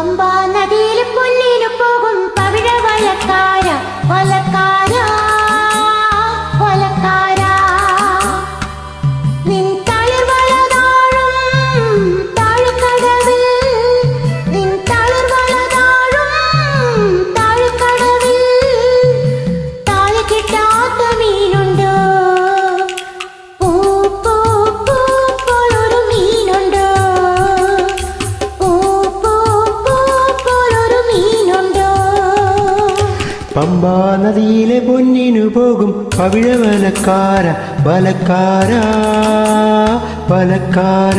പമ്പാ നദിയിൽ പൊന്നിനു പോകും പവിഴ വലക്കാര വലക്കാര വലക്കാര നിൻ തളിർവളതാഴും താഴ്കടവിൽ നിൻ തളിർവളതാഴും താഴ്കടവിൽ താഴെ കിട്ടാത്ത മീനുണ്ടോ പൂ പൂ പൂ പോലൊരു മീനുണ്ടോ പൂ പൂ പൂ പോലൊരു മീനുണ്ടോ പമ്പാ നദിയിലെ പൊന്നിനു പോകും പവിഴ വലക്കാര വലക്കാര വലക്കാര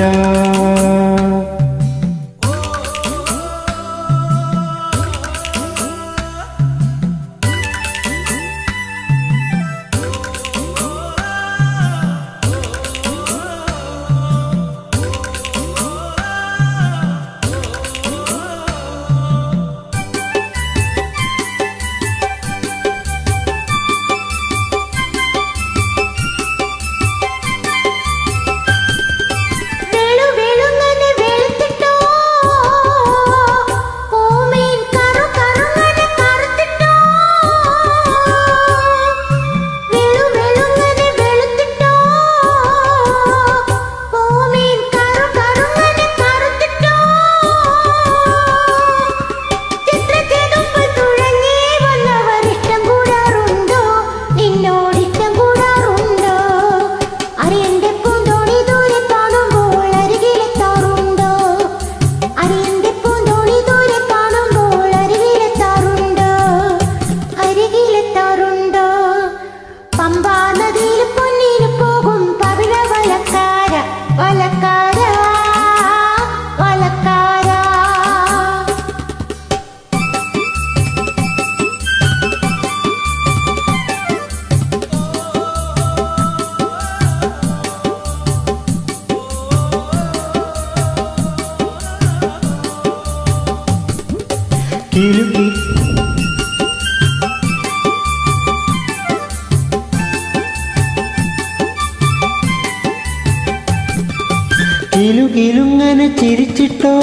കിലുകിലുങ്ങനെ ചിരിച്ചിട്ടോ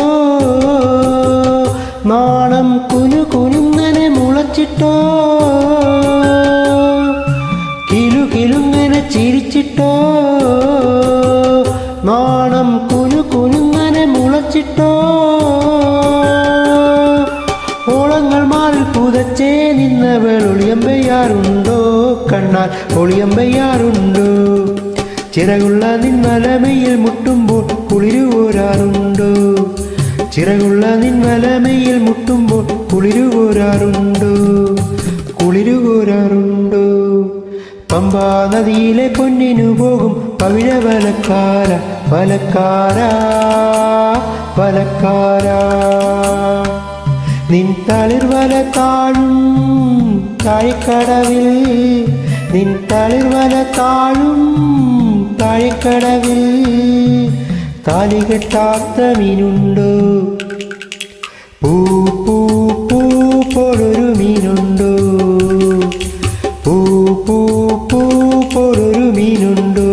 നാണം കുനുകുനുങ്ങനെ മുളച്ചിട്ടോ കിലുകിലുങ്ങനെ ചിരിച്ചിട്ടോ നാണം കുനുകുനുങ്ങനെ മുളച്ചിട്ടോ ഓളങ്ങൾ മാറിൽ പുതച്ചേ നിന്നവൾ ഒളിയമ്പെയ്യാറുണ്ടോ കണ്ണാൽ ഒളിയമ്പെയ്യാറുണ്ടോ ചിറകുള്ള നിൻവലമയിൽ മുട്ടുമ്പോൾ കുളിരുപോരാറുണ്ടോ ചിറകുള്ള നിൻവലമയിൽ മുട്ടുമ്പോൾ കുളിരുപോരാറുണ്ടോ കുളിരുപോരാറുണ്ടോ പമ്പാ നദിയിലെ പൊന്നിനു പോകും പവിഴ വലക്കാര വലക്കാര വലക്കാര നിൻ തളിർവല താഴും താഴ്കടവിൽ നിൻ തളിർവല താഴും താഴ്കടവിൽ താലി കെട്ടാത്ത മീനുണ്ടോ പൂ പൂ പൂ പോലൊരു മീനുണ്ടോ പൂ പൂ പൂ പോലൊരു മീനുണ്ടോ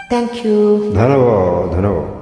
Thank you. धन्यवाद धन्यवाद.